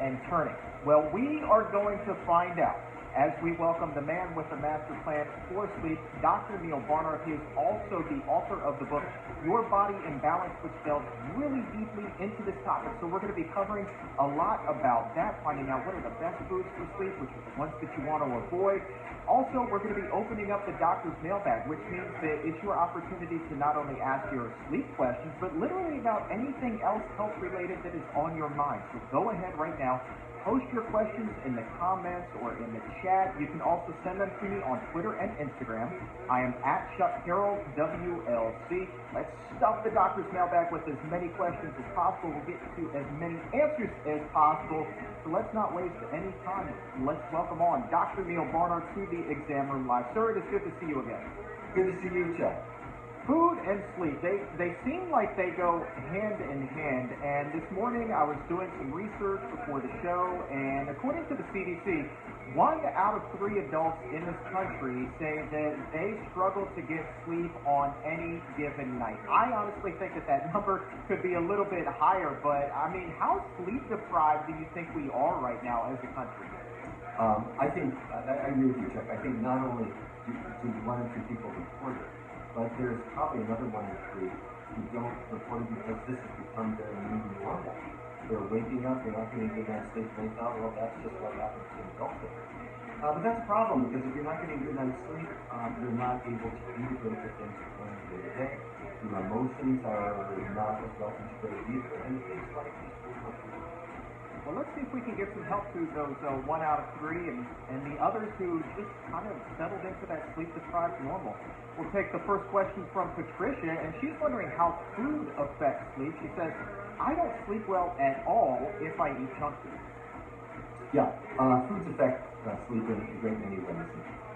and turning? Well, we are going to find out as we welcome the man with the master plan for sleep, Dr. Neil Barnard. He is also the author of the book, Your Body in Balance, which delves really deeply into this topic. So we're going to be covering a lot about that, finding out what are the best foods for sleep, which are the ones that you want to avoid. Also, we're going to be opening up the doctor's mailbag, which means that it's your opportunity to not only ask your sleep questions, but literally about anything else health-related that is on your mind. So go ahead right now. Post your questions in the comments or in the chat. You can also send them to me on Twitter and Instagram. I am at Chuck Carroll, WLC. Let's stuff the doctor's mailbag with as many questions as possible. We'll get to as many answers as possible. So let's not waste any time. Let's welcome on Dr. Neil Barnard to the exam room live. Sir, it is good to see you again. Good to see you, Chuck. Food and sleep, they seem like they go hand in hand, and this morning I was doing some research before the show, and according to the CDC, 1 out of 3 adults in this country say that they struggle to get sleep on any given night. I honestly think that number could be a little bit higher, but I mean, how sleep deprived do you think we are right now as a country? I agree with you, Chuck. I think not only do 1 in 3 people report it, but there's probably another 1 in 3 who don't report it because this has become their new normal. They're waking up, they're not getting good night's sleep, and they thought, well, that's just what happens in adulthood. But that's a problem because if you're not getting good night's sleep, you're not able to integrate the things you're going to do today. Your emotions are not as well integrated either, and things like this. Well, let's see if we can get some help to those 1 out of 3 and the others who just kind of settled into that sleep-deprived normal. We'll take the first question from Patricia, and she's wondering how food affects sleep. She says, I don't sleep well at all if I eat junk food. Yeah, foods affect sleep in a great many ways.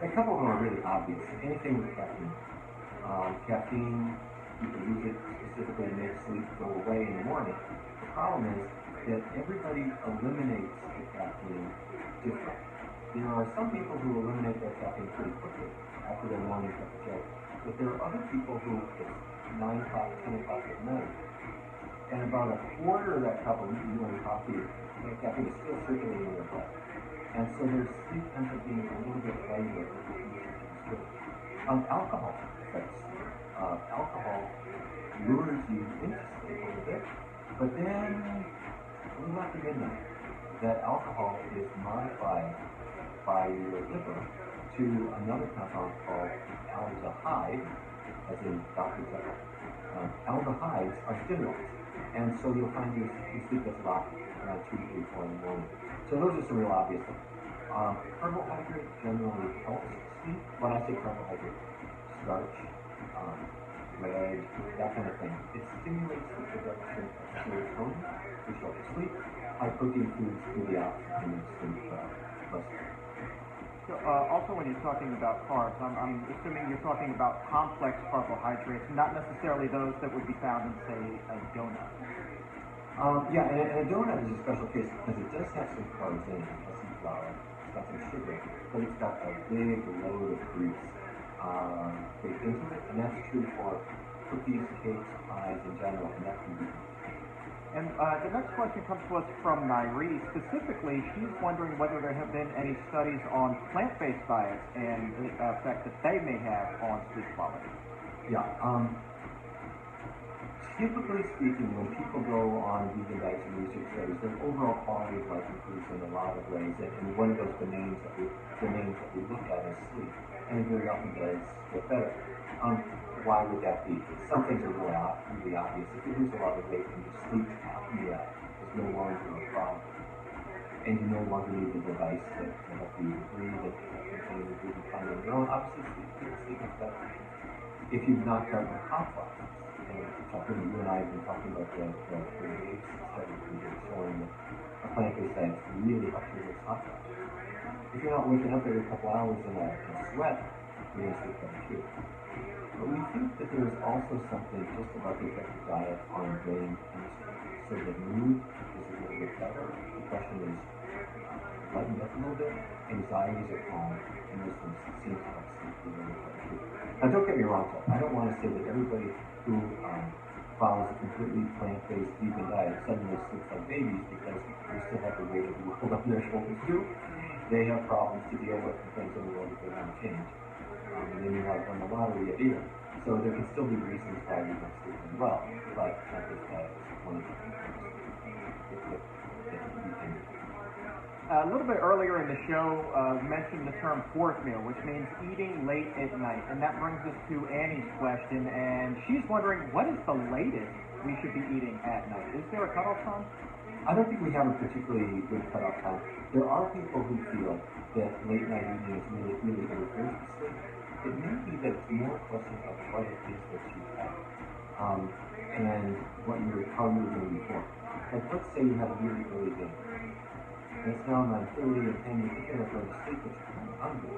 A couple of them are really obvious. Anything with caffeine. Caffeine, you can use it specifically to make sleep go away in the morning. The problem is that everybody eliminates the caffeine differently. There are some people who eliminate their caffeine pretty quickly after their morning cup of joe, but there are other people who it's 9 o'clock, 10 o'clock at night, and about a quarter of that cup of morning coffee, the caffeine is still circulating in their blood. And so their sleep ends up being a little bit lighter. Alcohol affects sleep. Alcohol lures you into sleep a little bit, but then a little after midnight, that alcohol is modified by your liver to another compound called aldehyde, as in Dr. Jekyll. Aldehydes are stimulants, and so you'll find your sleep gets rocked around 2, 3, 4 in the morning. So those are some real obvious things. Carbohydrate generally helps sleep. When I say carbohydrate, starch, bread, that kind of thing. It stimulates the production of serotonin, which helps sleep. High protein foods do the opposite and make sleep less. So, also, when you're talking about carbs, I'm assuming you're talking about complex carbohydrates, not necessarily those that would be found in, say, a donut. Yeah, and a donut is a special case because it does have some carbs in it. It has some flour, it's got some sugar, but it's got a big load of grease baked into it, and that's true for cookies, cakes, pies in general, and that can be. And the next question comes to us from Nairi. Specifically, she's wondering whether there have been any studies on plant-based diets and the effect that they may have on sleep quality. Yeah. Typically speaking, when people go on vegan diets and research studies, their overall quality of life improves in a lot of ways. And one of those domains that we look at is sleep, and it very often does get better. Why would that be? Some things are really obvious. If you lose a lot of weight and your sleep apnea is no longer a problem, and you no longer need the device to help you breathe and continue to breathe and find on your own, obviously sleep is better. If you've knocked out your hot flashes, and you and I have been talking about the waves studies we did showing that a plant-based diet really helps you with hot flashes. If you're not waking up every couple hours in a sweat, you're going to sleep better too. But we think that there is also something just about the effective diet on brain chemistry. So that mood is a little bit better, depression is lightened up a little bit, anxieties are calm, and those things seem to help sleep a little bit too. Now don't get me wrong, Chuck. I don't want to say that everybody who follows a completely plant-based vegan diet suddenly sleeps like babies because they still have the weight of the world on their shoulders too. They have problems to deal with and things in the world that they want to change. And they may not win the lottery yet either. So there can still be reasons why we don't sleep as well, but plant-based diet is one of the things that we can do. A little bit earlier in the show, you mentioned the term fourth meal, which means eating late at night. And that brings us to Annie's question, and she's wondering, what is the latest we should be eating at night? Is there a cutoff time? I don't think we have a particularly good cutoff time. There are people who feel that late night eating is really interferes with sleep. It may be that it's more a question of what it is that you have, and how you were doing before. Like, let's say you have a really early day. And it's now 9:30 and 10, you think you're going to sleep, but you're kind of hungry.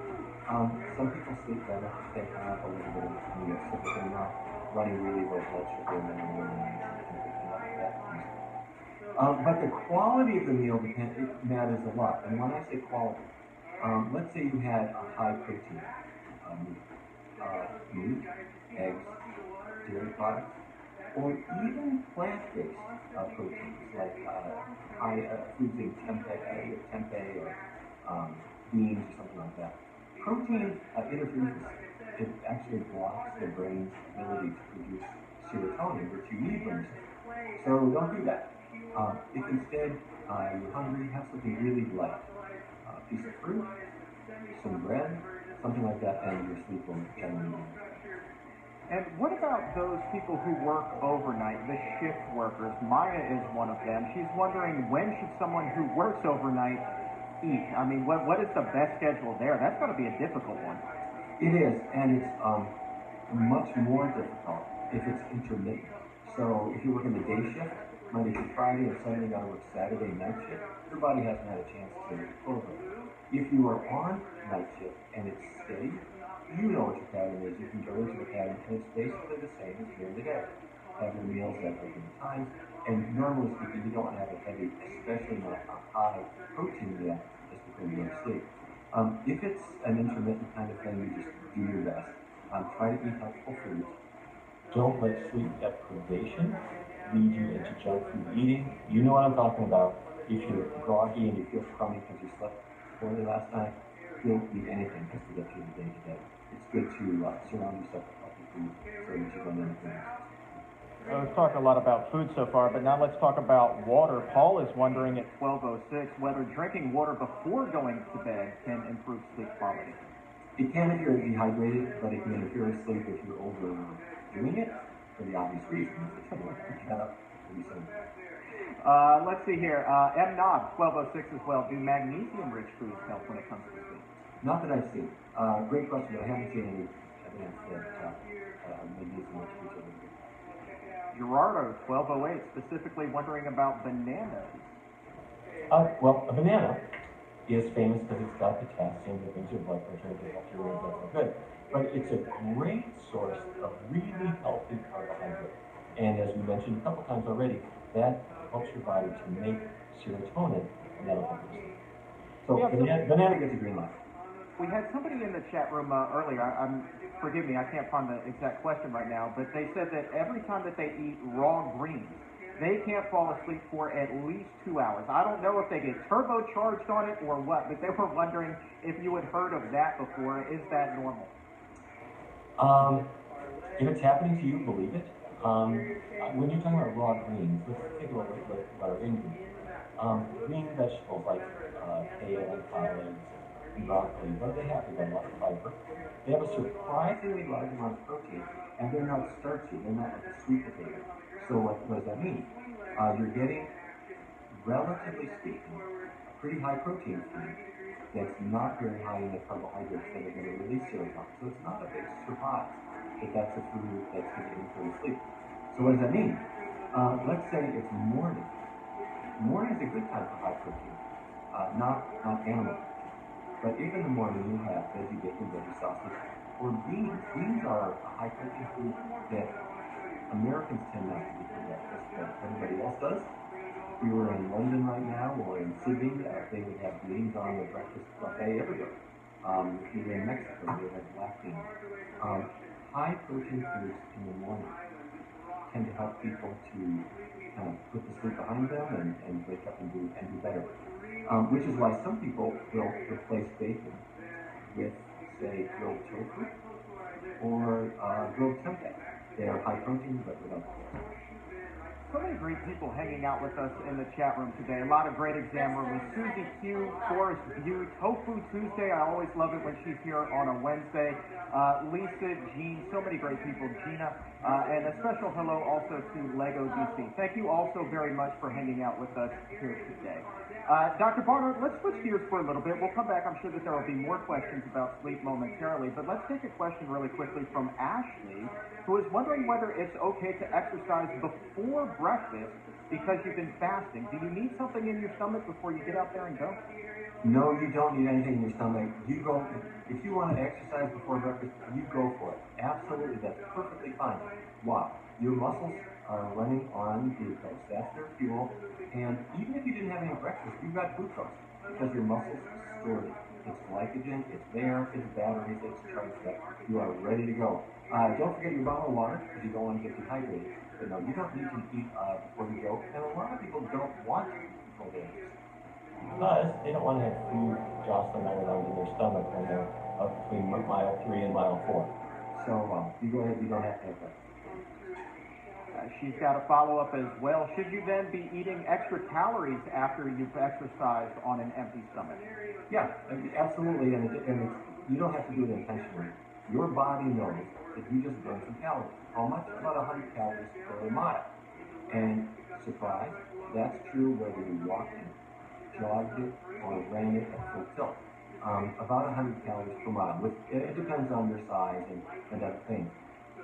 Some people sleep better if they have a little bit of a meal, so that they're not running really low blood sugar in the morning and picking up that. But the quality of the meal matters a lot. And when I say quality, let's say you had a high protein meat, eggs, dairy products, or even plant-based proteins like foods in tempeh or beans or something like that. Protein interferes with sleep. It actually blocks the brain's ability to produce serotonin, which you need when you sleep. So don't do that. If instead you're hungry, have something really light. A piece of fruit, some bread, something like that, and your sleep will generally be better. And what about those people who work overnight, the shift workers? Maya is one of them. She's wondering, when should someone who works overnight eat? I mean, what is the best schedule there? That's got to be a difficult one. It is, and it's much more difficult if it's intermittent. So if you're working the day shift, Monday through Friday, and suddenly got to work Saturday night shift, your body hasn't had a chance to recover. If you are on night shift and it's steady, you know what your pattern is. You can go into the pattern, and it's basically the same as during the day. Have your meals at regular times, and normally speaking, you don't have a heavy, especially not a high protein meal just before you go to sleep. If it's an intermittent kind of thing, you just do your best. Try to eat healthful foods. Don't let sleep deprivation lead you into junk food eating. You know what I'm talking about. If you're groggy and you feel crummy because you slept poorly last night, don't eat anything just to get through the day today. It's good to surround yourself with healthy food so that you don't end up doing We've talked a lot about food so far, but now let's talk about water. Paul is wondering at 12:06 whether drinking water before going to bed can improve sleep quality. It can if you're dehydrated, but it can interfere with sleep if you're overdoing it for the obvious reasons that you want to get up pretty soon. Let's see here. M. Knob, 12:06 as well. Do magnesium-rich foods help when it comes to sleep? Not that I've seen. Great question, but I haven't seen any evidence that magnesium-rich foods are good. Gerardo, 12:08, specifically wondering about bananas. Well, a banana is famous because it's got potassium that brings your blood pressure, that helps your red blood cell good. But it's a great source of really healthy carbohydrate. And as we mentioned a couple times already, that helps your body to make serotonin, and that'll help you sleep. So banana gets a green light. We had somebody in the chat room earlier. Forgive me, I can't find the exact question right now, but they said that every time that they eat raw greens, they can't fall asleep for at least 2 hours. I don't know if they get turbocharged on it or what, but they were wondering if you had heard of that before. Is that normal? If it's happening to you, believe it. When you're talking about raw greens, let's take a look at what are in green. Green vegetables like kale and collards and broccoli, what do they have? They've got a lot of fiber. They have a surprisingly large amount of protein, and they're not starchy. They're not like a sweet potato. So what does that mean? You're getting, relatively speaking, a pretty high protein food that's not very high in the carbohydrates that are going to release serotonin. So it's not a big surprise that that's a food that's going to interfere with sleep. So what does that mean? Let's say it's morning. Morning is a good time for high protein, not animal protein. But if in the morning you have veggie bacon, veggie sausage, or beans, beans are a high protein food that Americans tend not to eat for breakfast, but everybody else does. If we were in London right now or in Sydney, they would have beans on the breakfast buffet everywhere. If you were in Mexico, they would have black beans. High protein foods in the morning tend to help people to kind of put the sleep behind them and wake up and do better. Which is why some people will replace bacon with, say, grilled tofu or grilled tempeh. They are high protein but without the. So many great people hanging out with us in the chat room today. A lot of great exam roomies. Susie Q, Forrest View, Tofu Tuesday. I always love it when she's here on a Wednesday. Lisa, Jean, so many great people. Gina, and a special hello also to Lego DC. Thank you all so very much for hanging out with us here today. Dr. Barnard, let's switch gears for a little bit. We'll come back. I'm sure that there will be more questions about sleep momentarily, but let's take a question really quickly from Ashley, who is wondering whether it's okay to exercise before breakfast because you've been fasting. Do you need something in your stomach before you get out there and go? No, you don't need anything in your stomach. You go, if you want to exercise before breakfast, you go for it. Absolutely, that's perfectly fine. Why? Your muscles are running on glucose. That's their fuel. And even if you didn't have any breakfast, you've got glucose because your muscles stored it. It's glycogen, it's there, it's batteries, it's charged up. You are ready to go. Don't forget your bottle of water because you don't want to get dehydrated. But no, you don't need to eat before you go. And a lot of people don't want to eat before they exercise. They don't want to have food jostling all around in their stomach when they're up between mile 3 and mile 4. So you go ahead, you don't have to have that. She's got a follow-up as well. Should you then be eating extra calories after you've exercised on an empty stomach? Yeah, absolutely, and you don't have to do it intentionally. Your body knows that you just burned some calories. How much? About 100 calories per mile. And surprise, that's true whether you walked it, jogged it, or ran it at full tilt. About 100 calories per mile. It depends on your size and other things.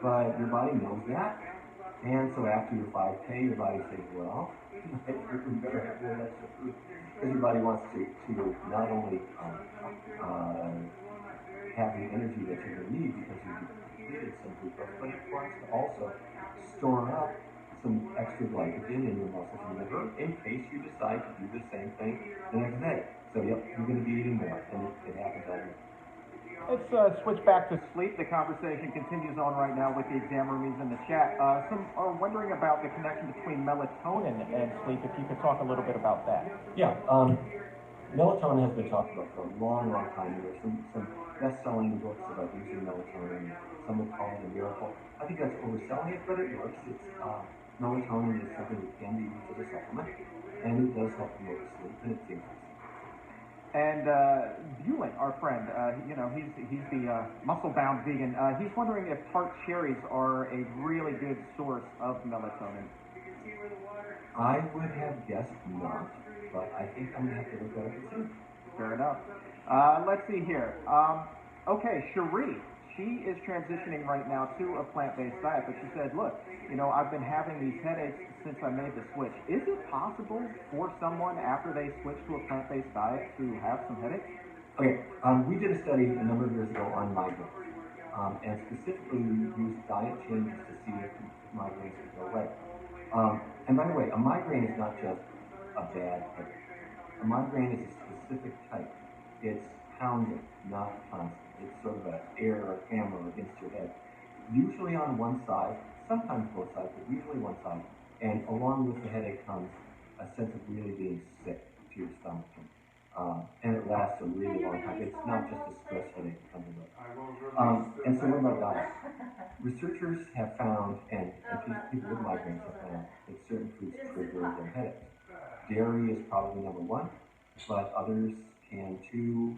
But your body knows that. And so after your 5K, your body says, well, we better have a little extra food. Because your body wants to not only have the energy that you're going to need because you've depleted some glucose, but it wants to also store up some extra glycogen in your muscles and liver in case you decide to do the same thing the next day. So, yep, you're going to be eating more, and it happens all the time. Let's switch back to sleep. The conversation continues on right now with the exam roomies in the chat. Some are wondering about the connection between melatonin and sleep. If you could talk a little bit about that. Yeah, melatonin has been talked about for a long, long time. There's some best-selling books about using melatonin. Some would call it a miracle. I think that's overselling it, but it works. Melatonin is something that can be used as a supplement, and it does help promote sleep, and it seems. And Bulin, our friend, he's the muscle-bound vegan. He's wondering if tart cherries are a really good source of melatonin. I would have guessed not, but I think I'm going to have to look at it too. Fair enough. Let's see here. Okay, Cherie. She is transitioning right now to a plant-based diet, but she said, look, I've been having these headaches since I made the switch. Is it possible for someone after they switch to a plant-based diet to have some headaches? Okay, we did a study a number of years ago on migraines, and specifically we used diet changes to see if migraines would go away. And by the way, a migraine is not just a bad headache. A migraine is a specific type. It's pounding, not constant. It's sort of an air or hammer against your head. Usually on one side, sometimes both sides, but usually one side. And along with the headache comes a sense of really being sick to your stomach. And it lasts a really long time. It's not just a stress headache that comes with it. And so what about diet? Researchers have found, and people with migraines have found, that certain foods trigger their headaches. Dairy is probably number one, but others can too.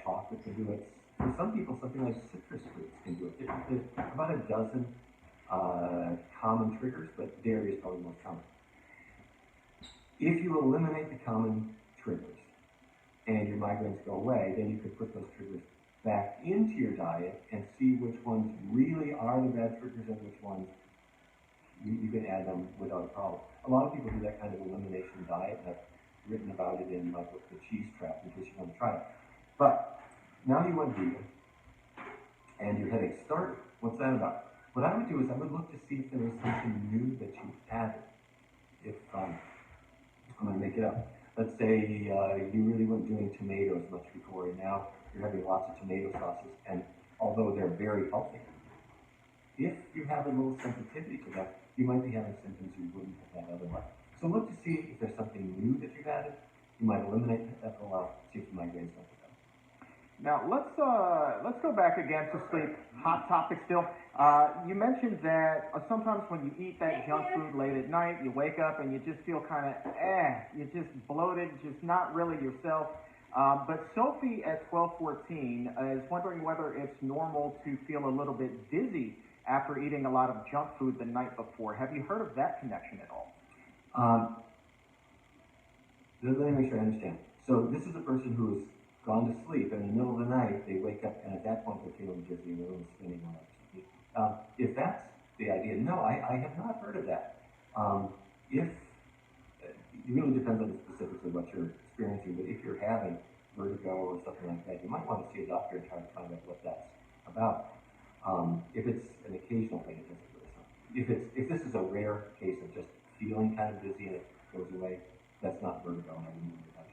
Chocolate can do it. For some people, something like citrus fruits can do it. There's about a dozen common triggers, but dairy is probably the most common. If you eliminate the common triggers and your migraines go away, then you could put those triggers back into your diet and see which ones really are the bad triggers and which ones you can add them without a problem. A lot of people do that kind of elimination diet, and I've written about it in my book, The Cheese Trap, in case you want to try it. But now you went vegan, and your headache started. What's that about? What I would do is I would look to see if there was something new that you added. If I'm going to make it up. Let's say you really weren't doing tomatoes much before, and now you're having lots of tomato sauces, and although they're very healthy, If you have a little sensitivity to that, you might be having symptoms you wouldn't have had otherwise. So look to see if there's something new that you've added. You might eliminate that for a while, see if the migraines don't get better. Now let's go back again to sleep. Hot topic still. You mentioned that sometimes when you eat that junk food late at night, you wake up and you just feel kind of you're just bloated, just not really yourself. But Sophie at 1214 is wondering whether it's normal to feel a little bit dizzy after eating a lot of junk food the night before. Have you heard of that connection at all? Let me make sure I understand. So this is a person who has gone to sleep, and in the middle of the night, they wake up, and at that point, they're feeling dizzy and a little spinning around. If that's the idea, no, I have not heard of that. If it really depends on the specifics of what you're experiencing, but if you're having vertigo or something like that, you might want to see a doctor and try to find out what that's about. If it's an occasional thing, it doesn't really sound. If this is a rare case of just feeling kind of dizzy and it goes away, that's not vertigo, and I wouldn't worry about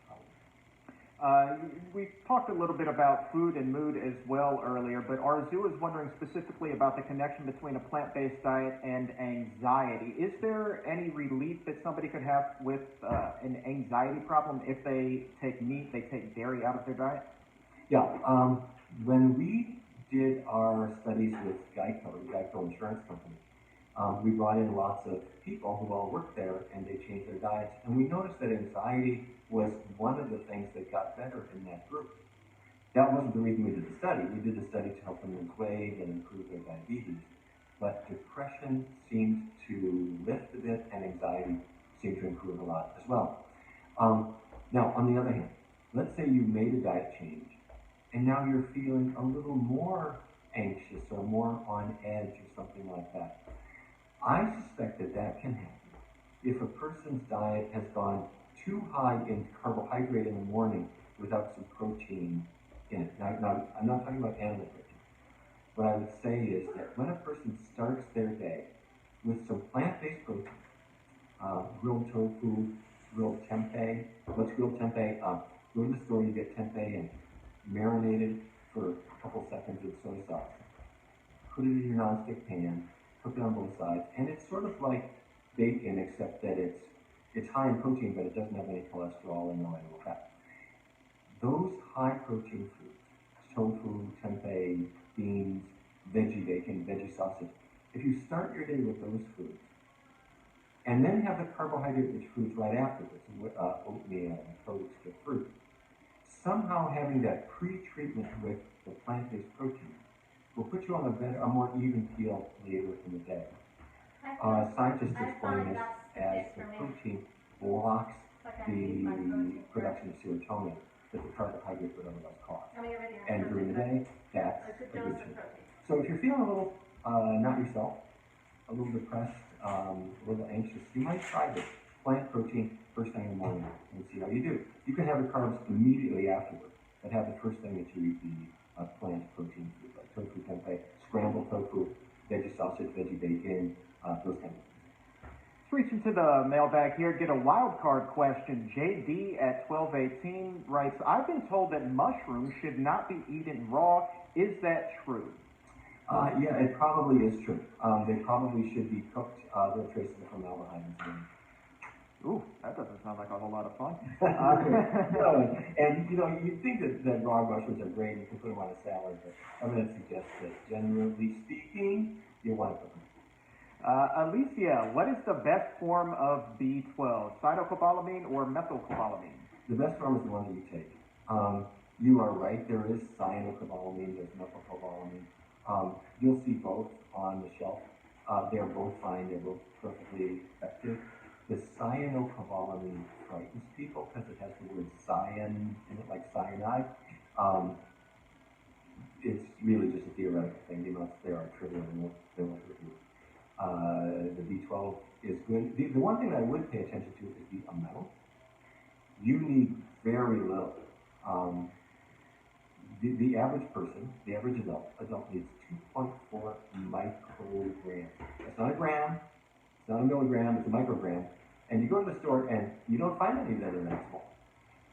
it. We talked a little bit about food and mood as well earlier, but Arzu is wondering specifically about the connection between a plant-based diet and anxiety. Is there any relief that somebody could have with an anxiety problem if they take meat, they take dairy out of their diet? Yeah. When we did our studies with Geico, the Geico insurance company, we brought in lots of people who all worked there, and they changed their diets. And we noticed that anxiety was one of the things that got better in that group. That wasn't the reason we did the study. We did the study to help them lose weight and improve their diabetes. But depression seemed to lift a bit, and anxiety seemed to improve a lot as well. Now, on the other hand, let's say you made a diet change, and now you're feeling a little more anxious or more on edge or something like that. I suspect that that can happen if a person's diet has gone too high in carbohydrate in the morning without some protein in it. Now, I'm not talking about animal protein. What I would say is that when a person starts their day with some plant-based protein, grilled tofu, grilled tempeh. What's grilled tempeh? Go to the store, you get tempeh and marinated for a couple seconds in soy sauce. Put it in your nonstick pan, cook it on both sides, and it's sort of like bacon, except that it's high in protein, but it doesn't have any cholesterol and no animal fat. Those high protein foods, tofu, tempeh, beans, veggie bacon, veggie sausage, if you start your day with those foods, and then have the carbohydrate-rich foods right afterwards, oatmeal, toast, or fruit, somehow having that pre-treatment with the plant-based protein will put you on a more even keel later in the day. Scientists explain this as the protein blocks the production of serotonin that the carbohydrate would otherwise cause. And during the day, that's a good thing. So if you're feeling a little not yourself, a little depressed, a little anxious, you might try this plant protein first thing in the morning and see how you do. You can have the carbs immediately afterward, but have the first thing that you eat the plant protein food, like tofu tempeh, scrambled tofu, veggie sausage, veggie bacon, those kind of things. Let's reach into the mailbag here, get a wild card question. JD at 1218 writes, I've been told that mushrooms should not be eaten raw. Is that true? Yeah, it probably is true. They probably should be cooked. There are traces of formaldehyde in them. Ooh, that doesn't sound like a whole lot of fun. No, and you'd think that raw mushrooms are great. You can put them on a salad, but I'm going to suggest that generally speaking, you want to cook them. Alicia, what is the best form of B12? Cytocobalamine or methylcobalamin? The best form is the one that you take. You are right. There is cytocobalamine. There's methylcobalamin. You'll see both on the shelf. They're both fine. They're both perfectly effective. The cyanocobalamine frightens people because it has the word cyan in it, like cyanide. It's really just a theoretical thing. The amounts there are trivial and they won't hurt you. The B12 is good. The one thing I would pay attention to is the amount. You need very little. The average person, the average adult needs 2.4 micrograms. That's not a gram, it's not a milligram, it's a microgram. And you go to the store and you don't find any that are that small.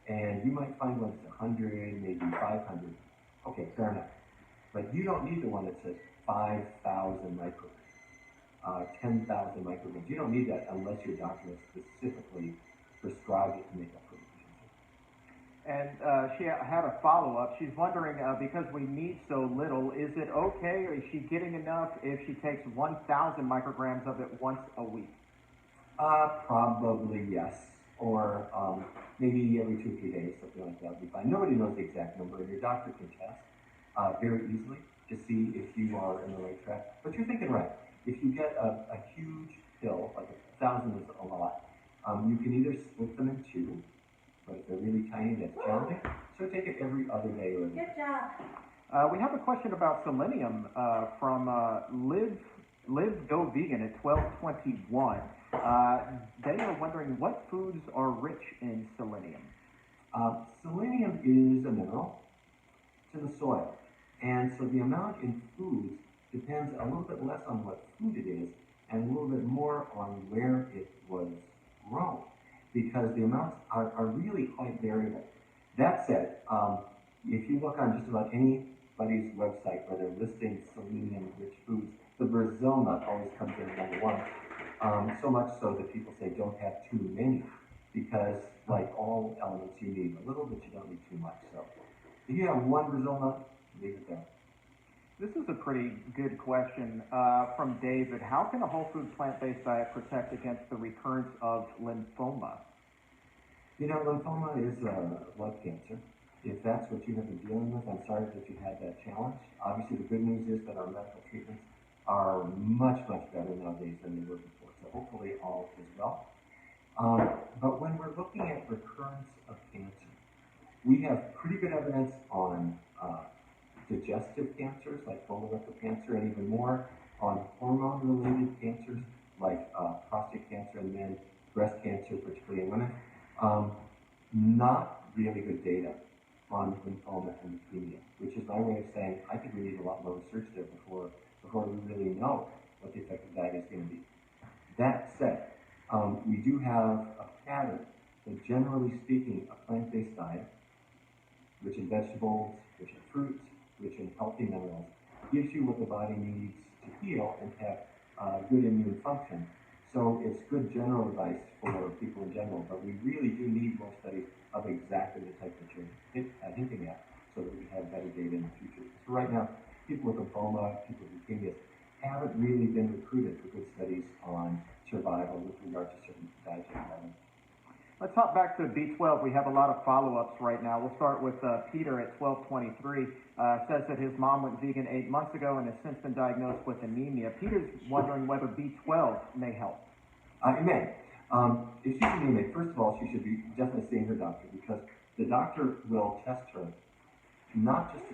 And you might find one that's 100, maybe 500. Okay, fair enough. But you don't need the one that says 5,000 micrograms, 10,000 micrograms. You don't need that unless your doctor has specifically prescribed it to make up for the cancer. And she had a follow-up. She's wondering, because we need so little, is it okay, or is she getting enough if she takes 1,000 micrograms of it once a week? Probably yes, or maybe every 2 or 3 days, something like that would be fine. Nobody knows the exact number, and your doctor can test very easily to see if you are in the right track. But you're thinking right. If you get a huge pill, like 1,000 is a lot, you can either split them in two, but if they're really tiny, that's challenging. So take it every other day. Or Good job. We have a question about selenium from Live Go Vegan at 1221. They are wondering what foods are rich in selenium. Selenium is a mineral. It's in the soil. And so the amount in foods depends a little bit less on what food it is and a little bit more on where it was grown, because the amounts are really quite variable. That said, if you look on just about anybody's website where they're listing selenium-rich foods, the Brazil nut always comes in number one. So much so that people say don't have too many, because like all elements you need a little, but you don't need too much. So if you have one Brazil nut, leave it there. This is a pretty good question from David. How can a whole food plant-based diet protect against the recurrence of lymphoma? You know, lymphoma is blood cancer. If that's what you have been dealing with, I'm sorry that you had that challenge. Obviously, the good news is that our medical treatments are much, much better nowadays than they were before. So hopefully all is well. But when we're looking at recurrence of cancer, we have pretty good evidence on digestive cancers like colorectal cancer, and even more on hormone-related cancers like prostate cancer and then breast cancer, particularly in women. Not really good data on lymphoma and leukemia, which is my way of saying I think we need a lot more research there before we really know what the effect of that is going to be. That said, we do have a pattern that, generally speaking, a plant-based diet, rich in vegetables, rich in fruits, rich in healthy minerals, gives you what the body needs to heal and have good immune function. So it's good general advice for people in general, but we really do need more studies of exactly the type that you're hinting at, so that we can have better data in the future. So right now, people with lymphoma, people with leukemia, haven't really been recruited for good studies on survival with regard to certain dietary patterns. Let's hop back to B12. We have a lot of follow-ups right now. We'll start with Peter at 1223. Says that his mom went vegan 8 months ago and has since been diagnosed with anemia. Peter's wondering whether B12 may help. It may. If she's anemic, first of all, she should be definitely seeing her doctor, because the doctor will test her not just